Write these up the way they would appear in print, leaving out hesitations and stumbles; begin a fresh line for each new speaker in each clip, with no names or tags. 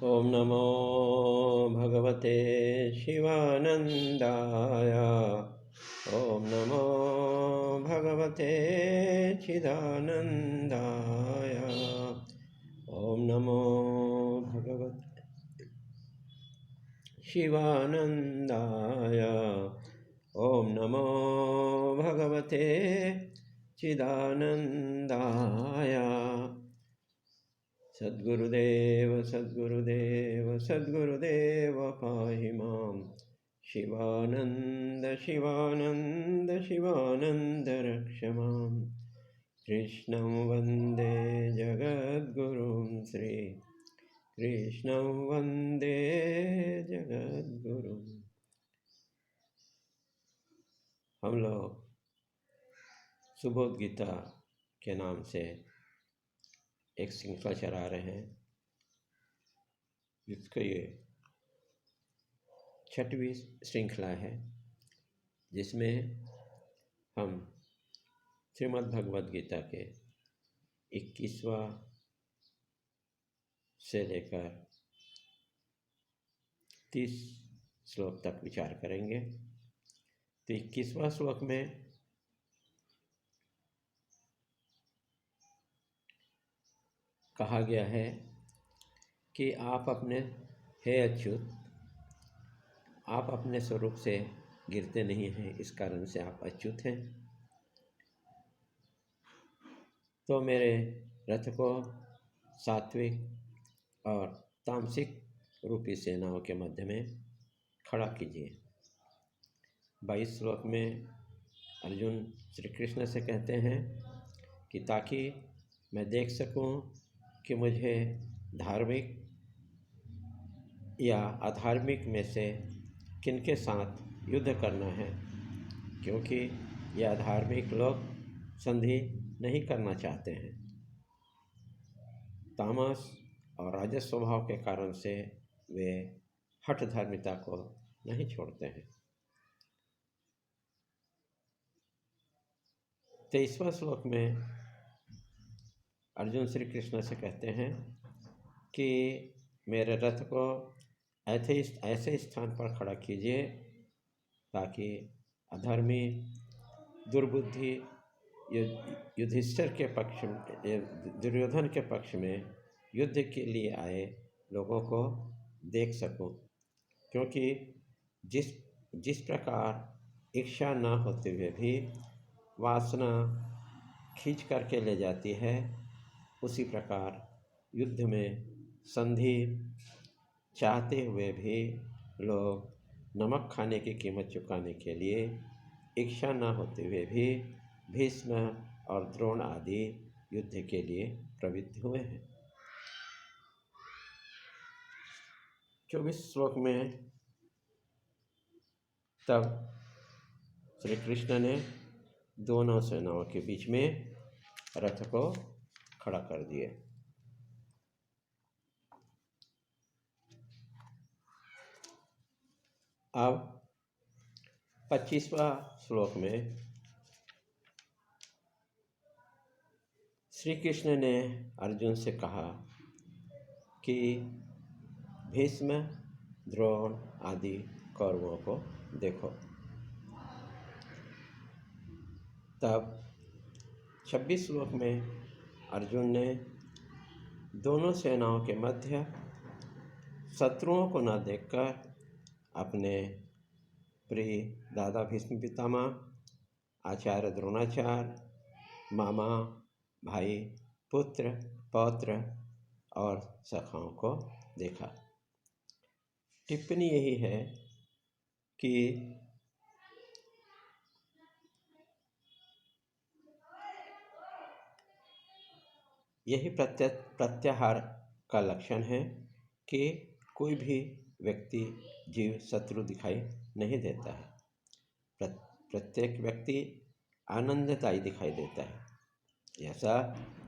ओम नमो भगवते शिवानंदाय। ओम नमो भगवते चिदानंदाय। ओम नमो भगवते शिवानंदाय। ओम नमो भगवते चिदानंदाय। सद्गुरुदेव सद्गुरुदेव सद्गुरुदेव पाहि मां। शिवानंद शिवानंद शिवानंद रक्ष मां। कृष्णं वन्दे जगद्गुरुं श्री कृष्णं वन्दे जगद्गुरुं। हम लोग सुबोध गीता के नाम से एक श्रृंखला चला रहे हैं, जिसका ये 6वीं श्रृंखला है, जिसमें हम श्रीमद् भगवद गीता के 21वां से लेकर 30 श्लोक तक विचार करेंगे। तो 21वां श्लोक में कहा गया है कि आप अपने हे अच्युत, आप अपने स्वरूप से गिरते नहीं हैं, इस कारण से आप अच्युत हैं। तो मेरे रथ को सात्विक और तामसिक रूपी सेनाओं के मध्य में खड़ा कीजिए। 22 श्लोक में अर्जुन श्री कृष्ण से कहते हैं कि ताकि मैं देख सकूं कि मुझे धार्मिक या अधार्मिक में से किनके साथ युद्ध करना है, क्योंकि ये अधार्मिक लोग संधि नहीं करना चाहते हैं। तामस और राजस स्वभाव के कारण से वे हठ धार्मिकता को नहीं छोड़ते हैं। 23वां श्लोक में अर्जुन श्री कृष्ण से कहते हैं कि मेरे रथ को ऐसे स्थान पर खड़ा कीजिए ताकि अधर्मी दुर्बुद्धि युधिष्ठिर के पक्ष में, दुर्योधन के पक्ष में युद्ध के लिए आए लोगों को देख सकूं, क्योंकि जिस प्रकार इच्छा न होते हुए भी वासना खींच करके ले जाती है, उसी प्रकार युद्ध में संधि चाहते हुए भी लोग नमक खाने की कीमत चुकाने के लिए इच्छा न होते हुए भी भीष्म और द्रोण आदि युद्ध के लिए प्रवृत्त हुए हैं। 24 श्लोक में तब श्री कृष्ण ने दोनों सेनाओं के बीच में रथ को खड़ा कर दिए। अब 25वां श्लोक में श्री कृष्ण ने अर्जुन से कहा कि भीष्म द्रोण आदि कौरवों को देखो। तब 26 श्लोक में अर्जुन ने दोनों सेनाओं के मध्य शत्रुओं को न देखकर अपने प्रिय दादा भीष्म पितामह, आचार्य द्रोणाचार्य, मामा, भाई, पुत्र, पौत्र और सखाओं को देखा। टिप्पणी यही है कि यही प्रत्याहार का लक्षण है कि कोई भी व्यक्ति जीव शत्रु दिखाई नहीं देता है। प्रत्येक व्यक्ति आनंददायी दिखाई देता है। ऐसा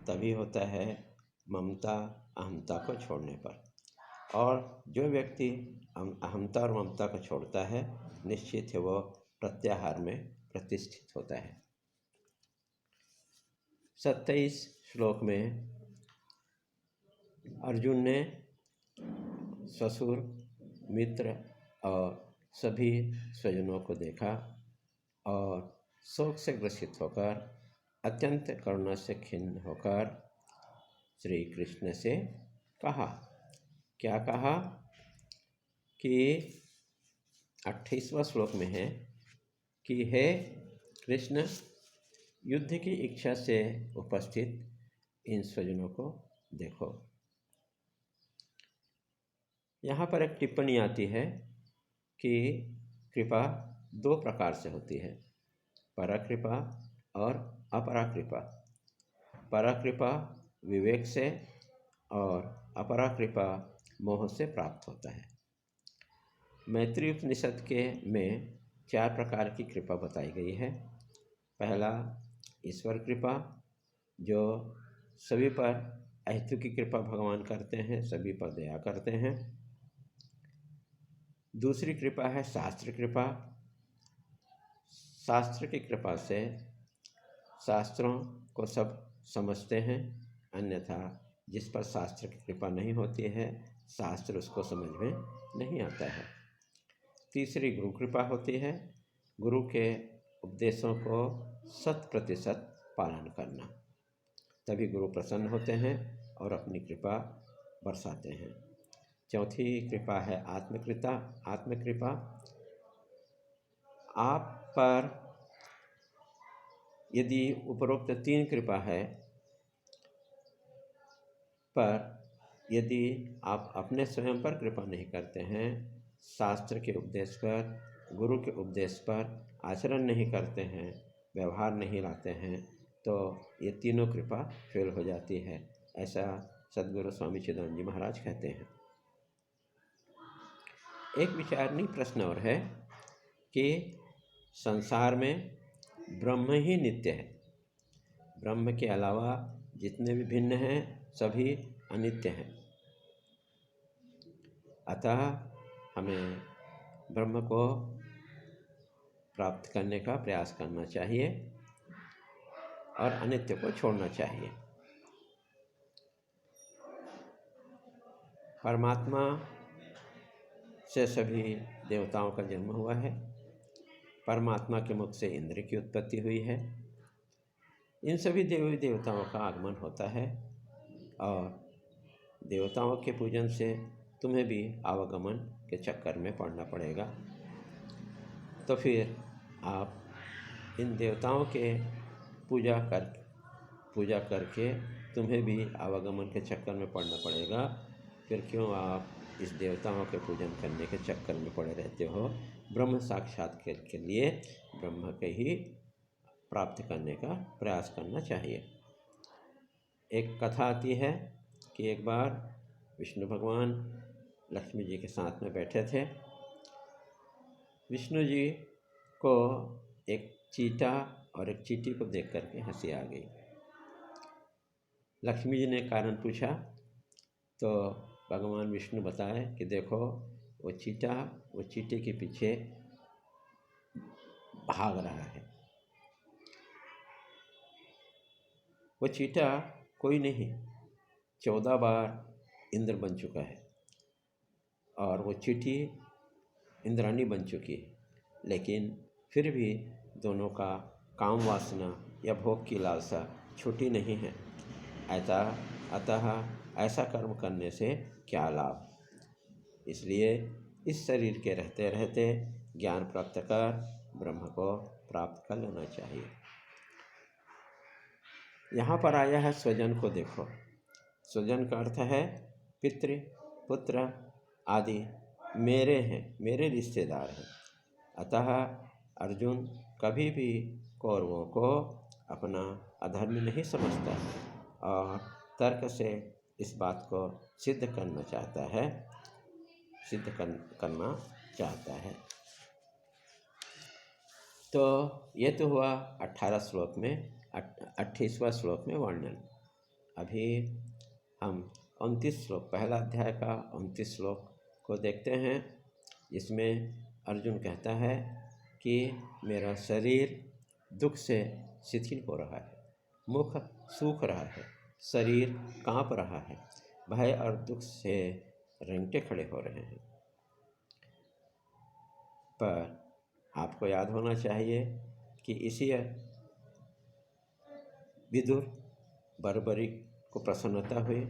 तभी होता है ममता अहमता को छोड़ने पर, और जो व्यक्ति अहमता और ममता को छोड़ता है, निश्चित है वो प्रत्याहार में प्रतिष्ठित होता है। 27 श्लोक में अर्जुन ने ससुर, मित्र और सभी स्वजनों को देखा और शोक से ग्रसित होकर अत्यंत करुणा से खिन्न होकर श्री कृष्ण से कहा। क्या कहा कि 28वां श्लोक में है कि हे कृष्ण, युद्ध की इच्छा से उपस्थित इन स्वजनों को देखो। यहाँ पर एक टिप्पणी आती है कि कृपा दो प्रकार से होती है, परकृपा और अपराकृपा। परकृपा विवेक से और अपराकृपा मोह से प्राप्त होता है। मैत्री उपनिषद के में 4 प्रकार की कृपा बताई गई है। पहला ईश्वर कृपा, जो सभी पर अहेतु की कृपा भगवान करते हैं, सभी पर दया करते हैं। दूसरी कृपा है शास्त्र कृपा। शास्त्र की कृपा से शास्त्रों को सब समझते हैं, अन्यथा जिस पर शास्त्र की कृपा नहीं होती है, शास्त्र उसको समझ में नहीं आता है। तीसरी गुरु कृपा होती है, गुरु के उपदेशों को 100% पालन करना, तभी गुरु प्रसन्न होते हैं और अपनी कृपा बरसाते हैं। चौथी कृपा है आत्मकृपा। आत्मकृपा आप पर यदि उपरोक्त 3 कृपा है, पर यदि आप अपने स्वयं पर कृपा नहीं करते हैं, शास्त्र के उपदेश पर, गुरु के उपदेश पर आचरण नहीं करते हैं, व्यवहार नहीं लाते हैं, तो ये तीनों कृपा फेल हो जाती है। ऐसा सद्गुरु स्वामी चिदानंद जी महाराज कहते हैं। एक विचारणीय प्रश्न और है कि संसार में ब्रह्म ही नित्य है, ब्रह्म के अलावा जितने भी भिन्न हैं सभी अनित्य हैं। अतः हमें ब्रह्म को प्राप्त करने का प्रयास करना चाहिए और अनित्य को छोड़ना चाहिए। परमात्मा से सभी देवताओं का जन्म हुआ है, परमात्मा के मुख से इंद्र की उत्पत्ति हुई है, इन सभी देवी देवताओं का आगमन होता है और देवताओं के पूजन से तुम्हें भी आवागमन के चक्कर में पड़ना पड़ेगा। तो फिर आप इन देवताओं के पूजा करके तुम्हें भी आवागमन के चक्कर में पड़ना पड़ेगा। फिर क्यों आप इस देवताओं के पूजन करने के चक्कर में पड़े रहते हो? ब्रह्म साक्षात्कार के लिए ब्रह्म के ही प्राप्त करने का प्रयास करना चाहिए। एक कथा आती है कि एक बार विष्णु भगवान लक्ष्मी जी के साथ में बैठे थे। विष्णु जी को एक चीता और एक चींटी को देख करके हंसी आ गई। लक्ष्मी जी ने कारण पूछा तो भगवान विष्णु बताए कि देखो, वो चीता वो चींटी के पीछे भाग रहा है। वो चीता कोई नहीं, 14 बार इंद्र बन चुका है और वो चींटी इंद्राणी बन चुकी है, लेकिन फिर भी दोनों का काम वासना या भोग की लालसा छूटी नहीं है। अतः ऐसा कर्म करने से क्या लाभ? इसलिए इस शरीर के रहते रहते ज्ञान प्राप्त कर ब्रह्म को प्राप्त कर लेना चाहिए। यहाँ पर आया है स्वजन को देखो। स्वजन का अर्थ है पितृ, पुत्र आदि मेरे हैं, मेरे रिश्तेदार हैं। अतः अर्जुन कभी भी कौरवों को अपना अधर्मी नहीं समझता और तर्क से इस बात को सिद्ध करना चाहता है। तो ये तो हुआ 28वां श्लोक में वर्णन। अभी हम 29 श्लोक, पहला अध्याय का 29 श्लोक को देखते हैं, जिसमें अर्जुन कहता है कि मेरा शरीर दुख से शिथिल हो रहा है, मुख सूख रहा है, शरीर काँप रहा है, भय और दुख से रेंगटे खड़े हो रहे हैं। पर आपको याद होना चाहिए कि इसी विदुर बर्बरी को प्रसन्नता हुई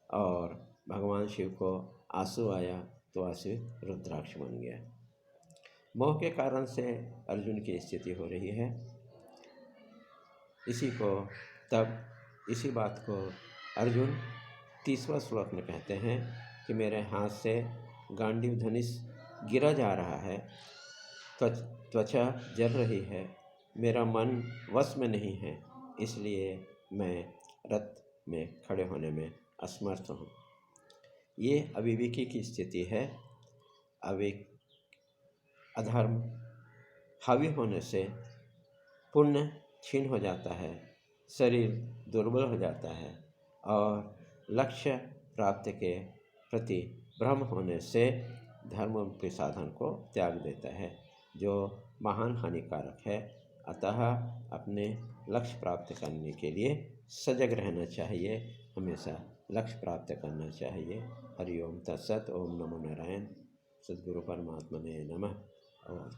और भगवान शिव को आंसू आया तो आंसू रुद्राक्ष बन गया। मोह के कारण से अर्जुन की स्थिति हो रही है। इसी बात को अर्जुन 30वां श्लोक में कहते हैं कि मेरे हाथ से गांडीव धनुष गिरा जा रहा है, त्वचा जल रही है, मेरा मन वश में नहीं है, इसलिए मैं रथ में खड़े होने में असमर्थ हूँ। ये अविवेकी की स्थिति है। अधर्म हावी होने से पुण्य क्षीण हो जाता है, शरीर दुर्बल हो जाता है और लक्ष्य प्राप्ति के प्रति भ्रम होने से धर्म के साधन को त्याग देता है, जो महान हानिकारक है। अतः अपने लक्ष्य प्राप्त करने के लिए सजग रहना चाहिए, हमेशा लक्ष्य प्राप्त करना चाहिए। हरि ओम तत्सत। ओम नमो नारायण। सद्गुरु परमात्मा ने नमः। और